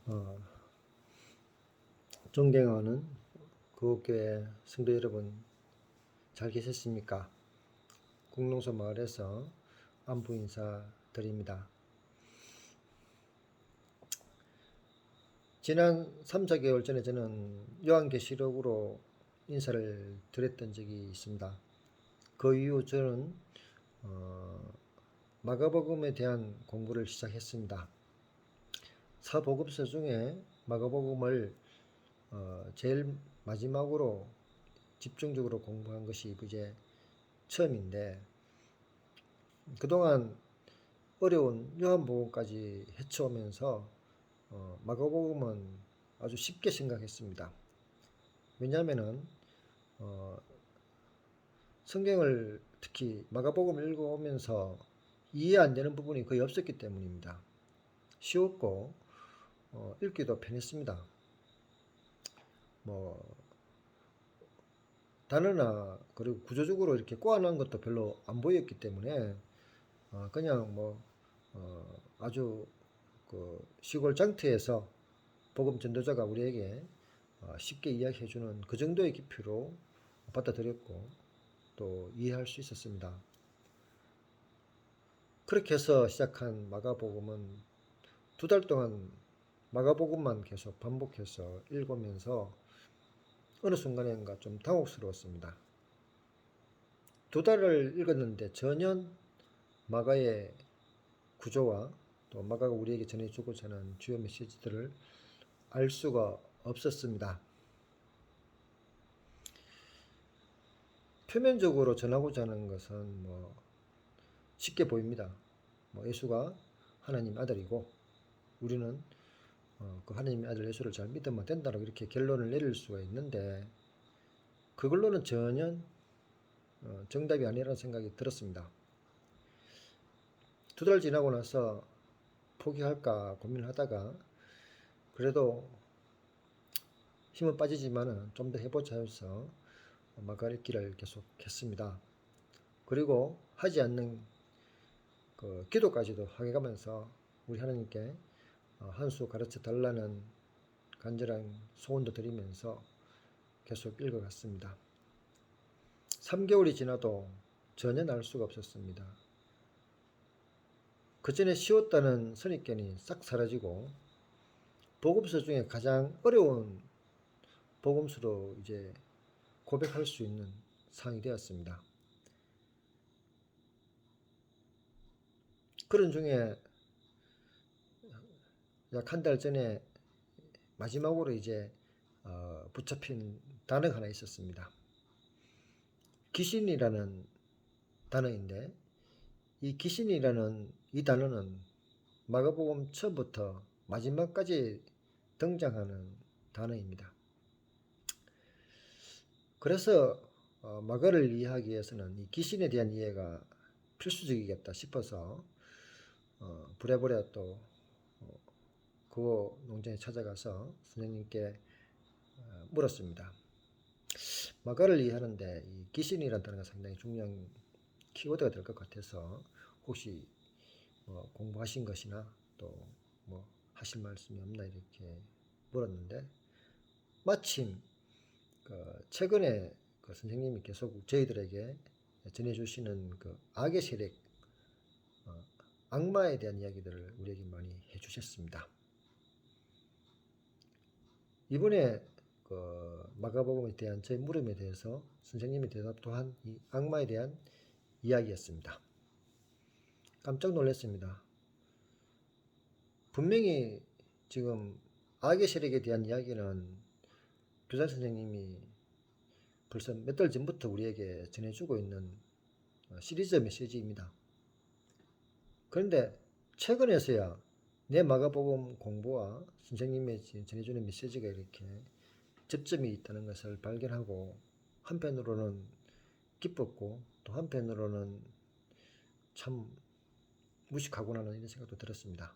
어, 존경하는 구옥교회 성도 여러분, 잘 계셨습니까? 궁농소 마을에서 안부 인사 드립니다. 지난 3, 4개월 전에 저는 요한계시록으로 인사를 드렸던 적이 있습니다. 그 이후 저는 마가복음에 대한 공부를 시작했습니다. 사복음서 중에 마가복음을 제일 마지막으로 집중적으로 공부한 것이 이제 처음인데, 그동안 어려운 요한복음까지 헤쳐오면서 마가복음은 아주 쉽게 생각했습니다. 왜냐하면은 성경을 특히 마가복음을 읽어오면서 이해 안 되는 부분이 거의 없었기 때문입니다. 쉬웠고 읽기도 편했습니다. 단어나 그리고 구조적으로 이렇게 꼬아놓은 것도 별로 안 보였기 때문에 그냥 아주 그 시골 장터에서 복음 전도자가 우리에게 쉽게 이야기해주는 그 정도의 깊이로 받아들였고 또 이해할 수 있었습니다. 그렇게 해서 시작한 마가복음은 2달 동안 마가복음만 계속 반복해서 읽으면서 어느 순간인가 좀 당혹스러웠습니다. 2달을 읽었는데 전혀 마가의 구조와 또 마가가 우리에게 전해주고자 하는 주요 메시지들을 알 수가 없었습니다. 표면적으로 전하고자 하는 것은 쉽게 보입니다. 예수가 하나님 아들이고 우리는 그 하나님의 아들 예수를 잘 믿으면 된다고 이렇게 결론을 내릴 수가 있는데, 그걸로는 전혀 정답이 아니라는 생각이 들었습니다. 2달 지나고 나서 포기할까 고민을 하다가 그래도 힘은 빠지지만은 좀 더 해보자 해서 마가 읽기를 계속했습니다. 그리고 하지 않는 그 기도까지도 하게 가면서 우리 하나님께 한 수 가르쳐 달라는 간절한 소원도 드리면서 계속 읽어갔습니다. 3개월이 지나도 전혀 알 수가 없었습니다. 그 전에 쉬웠다는 선입견이 싹 사라지고 복음서 중에 가장 어려운 복음서로 이제 고백할 수 있는 상황이 되었습니다. 그런 중에 약 한 달 전에 마지막으로 이제 붙잡힌 단어가 하나 있었습니다. 귀신이라는 단어인데, 이 귀신이라는 이 단어는 마가복음 처음부터 마지막까지 등장하는 단어입니다. 그래서 마가를 이해하기 위해서는 이 귀신에 대한 이해가 필수적이겠다 싶어서 부랴부랴 또 구호 농장에 찾아가서 선생님께 물었습니다. 마가를 이해하는데 이 귀신이라는 단어가 상당히 중요한 키워드가 될 것 같아서 혹시 공부하신 것이나 또 하실 말씀이 없나 이렇게 물었는데, 마침 최근에 선생님이 계속 저희들에게 전해주시는 그 악의 세력, 악마에 대한 이야기들을 우리에게 많이 해주셨습니다. 이번에 마가복음에 대한 제 물음에 대해서 선생님의 대답 또한 이 악마에 대한 이야기였습니다. 깜짝 놀랐습니다. 분명히 지금 악의 세력에 대한 이야기는 교장 선생님이 벌써 몇 달 전부터 우리에게 전해주고 있는 시리즈 메시지입니다. 그런데 최근에서야 내 마가복음 공부와 선생님의 전해주는 메시지가 이렇게 접점이 있다는 것을 발견하고 한편으로는 기뻤고 또 한편으로는 참 무식하구나는 이런 생각도 들었습니다.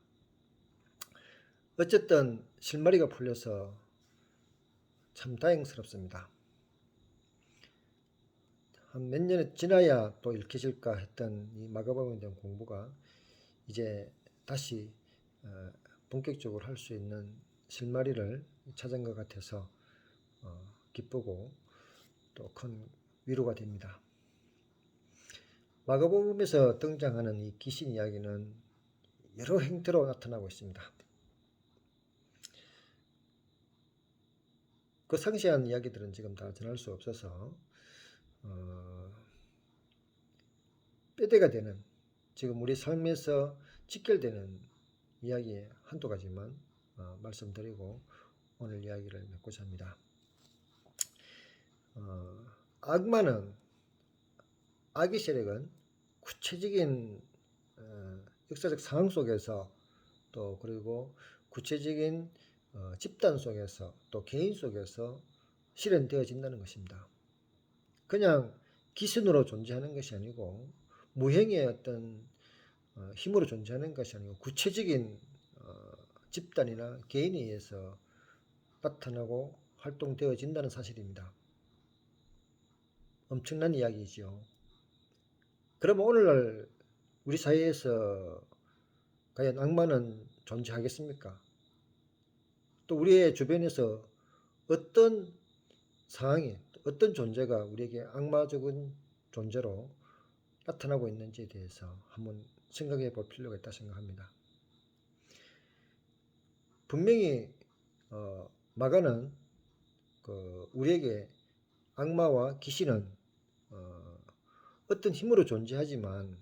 어쨌든 실마리가 풀려서 참 다행스럽습니다. 한 몇 년이 지나야 또 읽혀질까 했던 이 마가복음에 대한 공부가 이제 다시 본격적으로 할 수 있는 실마리를 찾은 것 같아서 기쁘고 또 큰 위로가 됩니다. 마가복음에서 등장하는 이 귀신 이야기는 여러 형태로 나타나고 있습니다. 그 상세한 이야기들은 지금 다 전할 수 없어서 뼈대가 되는, 지금 우리 삶에서 직결되는 이야기 한두 가지만 말씀드리고 오늘 이야기를 맺고자 합니다. 악마는, 악의 세력은 구체적인 역사적 상황 속에서 또 그리고 구체적인 집단 속에서 또 개인 속에서 실현되어진다는 것입니다. 그냥 기순으로 존재하는 것이 아니고 무형의 어떤 힘으로 존재하는 것이 아니고 구체적인 집단이나 개인에 의해서 나타나고 활동되어진다는 사실입니다. 엄청난 이야기이죠. 그럼 오늘날 우리 사회에서 과연 악마는 존재하겠습니까? 또 우리의 주변에서 어떤 상황이, 어떤 존재가 우리에게 악마적인 존재로 나타나고 있는지에 대해서 한번 생각해 볼 필요가 있다 생각합니다. 분명히 마가는 우리에게 악마와 귀신은 어떤 힘으로 존재하지만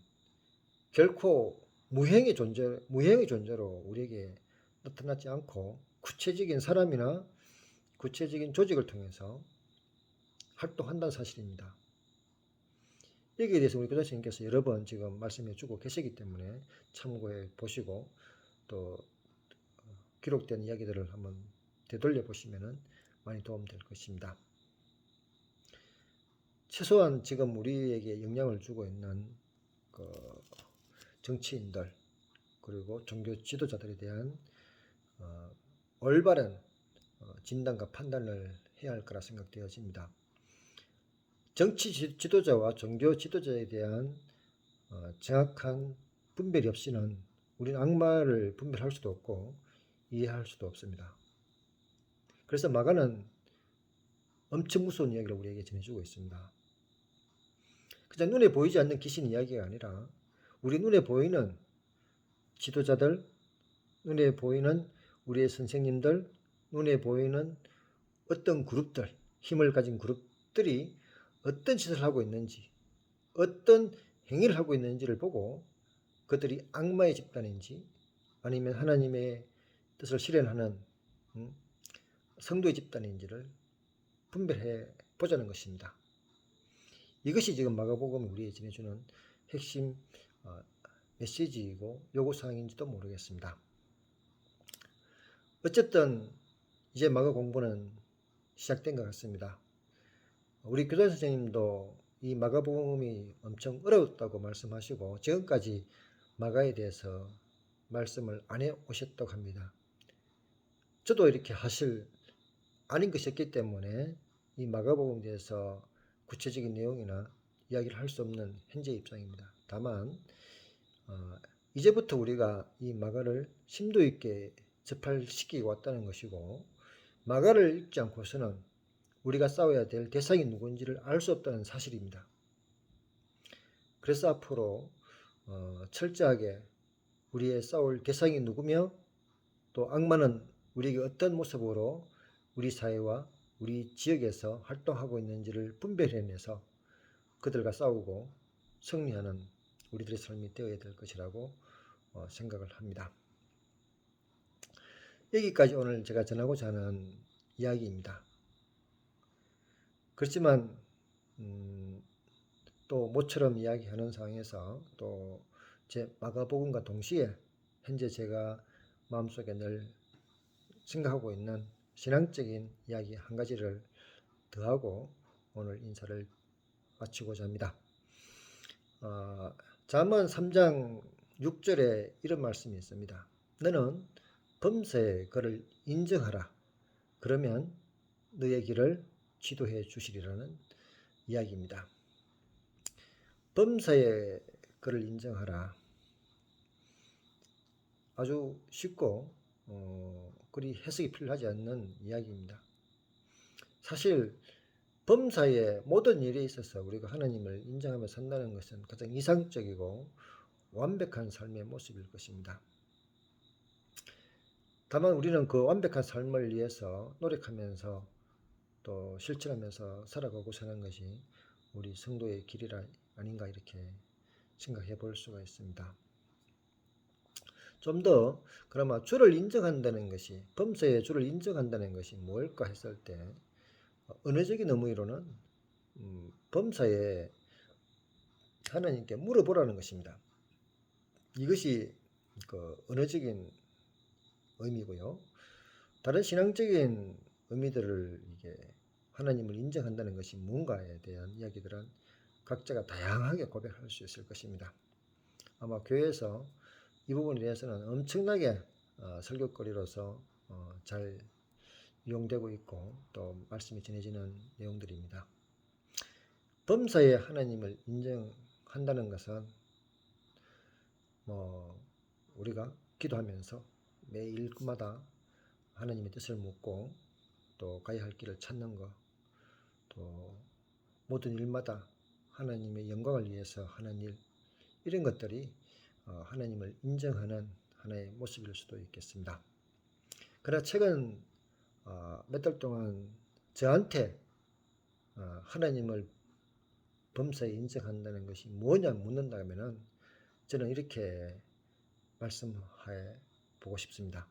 결코 무형의 존재로 우리에게 나타나지 않고 구체적인 사람이나 구체적인 조직을 통해서 활동한다는 사실입니다. 여기에 대해서 우리 교장선생님께서 여러 번 지금 말씀해 주고 계시기 때문에 참고해 보시고 또 기록된 이야기들을 한번 되돌려 보시면 많이 도움될 것입니다. 최소한 지금 우리에게 영향을 주고 있는 정치인들 그리고 종교 지도자들에 대한 올바른 진단과 판단을 해야 할 거라 생각되어집니다. 정치 지도자와 종교 지도자에 대한 정확한 분별이 없이는 우리는 악마를 분별할 수도 없고 이해할 수도 없습니다. 그래서 마가는 엄청 무서운 이야기를 우리에게 전해주고 있습니다. 그냥 눈에 보이지 않는 귀신 이야기가 아니라 우리 눈에 보이는 지도자들, 눈에 보이는 우리의 선생님들, 눈에 보이는 어떤 그룹들, 힘을 가진 그룹들이 어떤 짓을 하고 있는지, 어떤 행위를 하고 있는지를 보고 그들이 악마의 집단인지 아니면 하나님의 뜻을 실현하는 성도의 집단인지를 분별해 보자는 것입니다. 이것이 지금 마가복음이 우리에게 전해주는 핵심 메시지이고 요구사항인지도 모르겠습니다. 어쨌든 이제 마가 공부는 시작된 것 같습니다. 우리 교장선생님도 이 마가복음이 엄청 어려웠다고 말씀하시고 지금까지 마가에 대해서 말씀을 안 해 오셨다고 합니다. 저도 이렇게 하실 아닌 것이었기 때문에 이 마가복음에 대해서 구체적인 내용이나 이야기를 할 수 없는 현재 입장입니다. 다만 이제부터 우리가 이 마가를 심도 있게 접할시키고 왔다는 것이고 마가를 읽지 않고서는 우리가 싸워야 될 대상이 누군지를 알 수 없다는 사실입니다. 그래서 앞으로 철저하게 우리의 싸울 대상이 누구며 또 악마는 우리에게 어떤 모습으로 우리 사회와 우리 지역에서 활동하고 있는지를 분별해내서 그들과 싸우고 승리하는 우리들의 삶이 되어야 될 것이라고 생각을 합니다. 여기까지 오늘 제가 전하고자 하는 이야기입니다. 그렇지만 또 모처럼 이야기하는 상황에서 또 제 마가복음과 동시에 현재 제가 마음속에 늘 생각하고 있는 신앙적인 이야기 한 가지를 더하고 오늘 인사를 마치고자 합니다. 잠언 3장 6절에 이런 말씀이 있습니다. 너는 범사에 그를 인정하라. 그러면 너의 길을 지도해 주시리라는 이야기입니다. 범사에 그를 인정하라. 아주 쉽고 그리고 그리 해석이 필요하지 않는 이야기입니다. 사실 범사의 모든 일에 있어서 우리가 하나님을 인정하며 산다는 것은 가장 이상적이고 완벽한 삶의 모습일 것입니다. 다만 우리는 그 완벽한 삶을 위해서 노력하면서 또 실천하면서 살아가고 사는 것이 우리 성도의 길이라 아닌가 이렇게 생각해 볼 수가 있습니다. 좀 더 그나마 주를 인정한다는 것이, 범사의 주를 인정한다는 것이 뭘까 했을 때 언어적인 의미로는 범사에 하나님께 물어보라는 것입니다. 이것이 그 언어적인 의미고요. 다른 신앙적인 의미들을 이게 하나님을 인정한다는 것이 뭔가에 대한 이야기들은 각자가 다양하게 고백할 수 있을 것입니다. 아마 교회에서 이 부분에 대해서는 엄청나게 설교거리로서 잘 이용되고 있고 또 말씀이 전해지는 내용들입니다. 범사에 하나님을 인정한다는 것은 우리가 기도하면서 매 일마다 하나님의 뜻을 묻고 또 가야 할 길을 찾는 것, 또 모든 일마다 하나님의 영광을 위해서 하는 일, 이런 것들이 하나님을 인정하는 하나의 모습일 수도 있겠습니다. 그러나 최근 몇 달 동안 저한테 하나님을 범사에 인정한다는 것이 뭐냐 묻는다 하면은 저는 이렇게 말씀해 보고 싶습니다.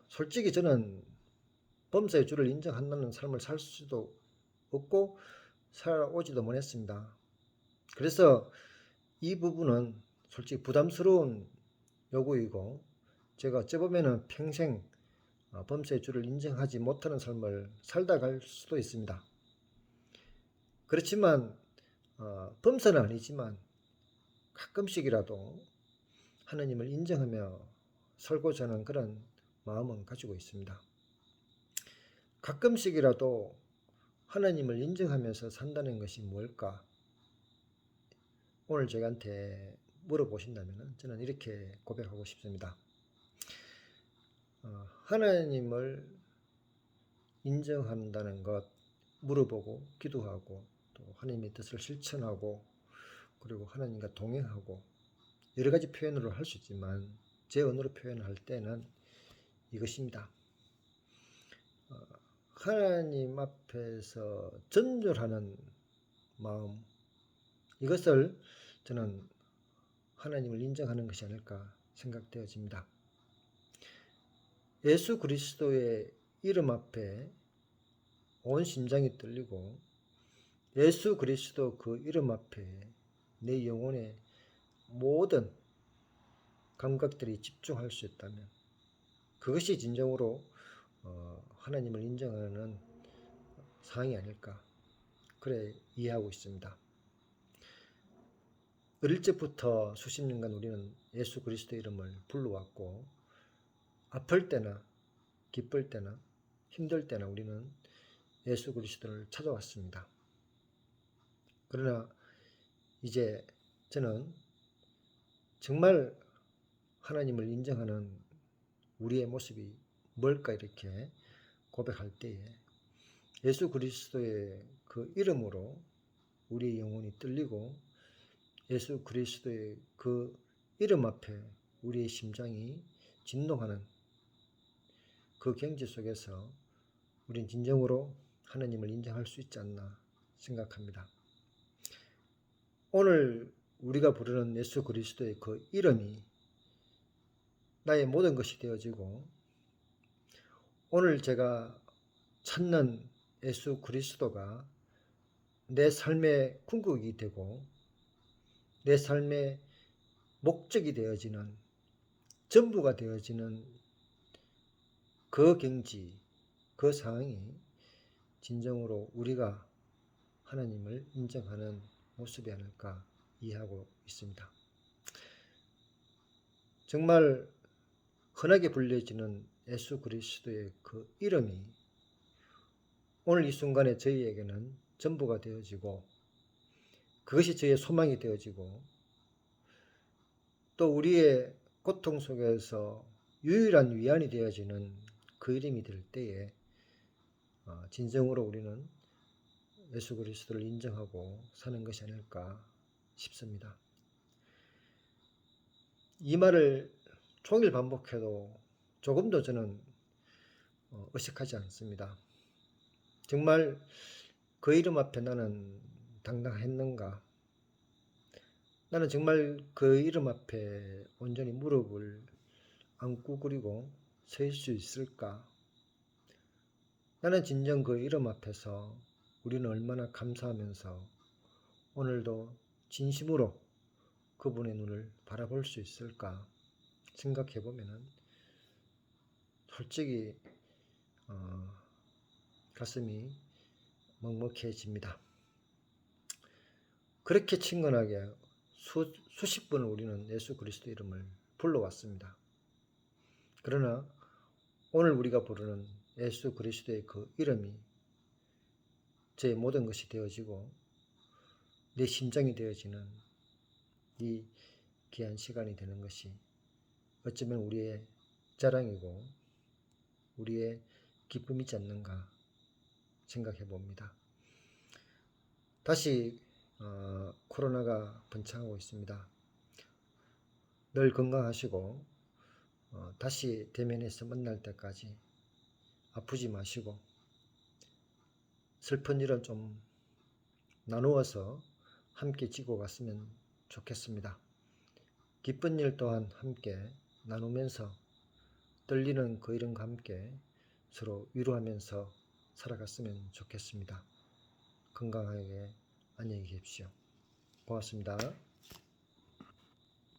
솔직히 저는 범사의 주를 인정한다는 삶을 살 수도 없고 살아오지도 못했습니다. 그래서 이 부분은 솔직히 부담스러운 요구이고 제가 어찌 보면은 평생 범사의 주를 인정하지 못하는 삶을 살다 갈 수도 있습니다. 그렇지만 범사는 아니지만 가끔씩이라도 하나님을 인정하며 살고자 하는 그런 마음은 가지고 있습니다. 가끔씩이라도 하나님을 인정하면서 산다는 것이 뭘까? 오늘 저한테 물어보신다면 저는 이렇게 고백하고 싶습니다. 하나님을 인정한다는 것, 물어보고 기도하고 또 하나님의 뜻을 실천하고 그리고 하나님과 동행하고 여러 가지 표현으로 할 수 있지만 제 언어로 표현할 때는 이것입니다. 하나님 앞에서 전율하는 마음, 이것을 저는 하나님을 인정하는 것이 아닐까 생각되어집니다. 예수 그리스도의 이름 앞에 온 심장이 떨리고 예수 그리스도 그 이름 앞에 내 영혼의 모든 감각들이 집중할 수 있다면 그것이 진정으로 하나님을 인정하는 사항이 아닐까 그래 이해하고 있습니다. 어릴 적부터 수십 년간 우리는 예수 그리스도 이름을 불러왔고 아플 때나 기쁠 때나 힘들 때나 우리는 예수 그리스도를 찾아왔습니다. 그러나 이제 저는 정말 하나님을 인정하는 우리의 모습이 뭘까 이렇게 고백할 때에 예수 그리스도의 그 이름으로 우리의 영혼이 떨리고 예수 그리스도의 그 이름 앞에 우리의 심장이 진동하는 그 경지 속에서 우린 진정으로 하나님을 인정할 수 있지 않나 생각합니다. 오늘 우리가 부르는 예수 그리스도의 그 이름이 나의 모든 것이 되어지고 오늘 제가 찾는 예수 그리스도가 내 삶의 궁극이 되고 내 삶의 목적이 되어지는 전부가 되어지는 그 경지, 그 상황이 진정으로 우리가 하나님을 인정하는 모습이 아닐까 이해하고 있습니다. 정말 흔하게 불려지는 예수 그리스도의 그 이름이 오늘 이 순간에 저희에게는 전부가 되어지고 그것이 저희의 소망이 되어지고 또 우리의 고통 속에서 유일한 위안이 되어지는 그 이름이 될 때에 진정으로 우리는 예수 그리스도를 인정하고 사는 것이 아닐까 싶습니다. 이 말을 종일 반복해도 조금도 저는 의식하지 않습니다. 정말 그 이름 앞에 나는 당당했는가? 나는 정말 그 이름 앞에 온전히 무릎을 안 구부리고 설 수 있을까? 나는 진정 그 이름 앞에서 우리는 얼마나 감사하면서 오늘도 진심으로 그분의 눈을 바라볼 수 있을까 생각해 보면은 솔직히 가슴이 먹먹해집니다. 그렇게 친근하게 수십 번을 우리는 예수 그리스도 이름을 불러왔습니다. 그러나 오늘 우리가 부르는 예수 그리스도의 그 이름이 제 모든 것이 되어지고 내 심장이 되어지는 이 귀한 시간이 되는 것이 어쩌면 우리의 자랑이고 우리의 기쁨이지 않는가 생각해 봅니다. 다시 코로나가 번창하고 있습니다. 늘 건강하시고 다시 대면해서 만날 때까지 아프지 마시고 슬픈 일은 좀 나누어서 함께 지고 갔으면 좋겠습니다. 기쁜 일 또한 함께 나누면서 떨리는 그 일과 함께 서로 위로하면서 살아갔으면 좋겠습니다. 건강하게 안녕히 계십시오. 고맙습니다.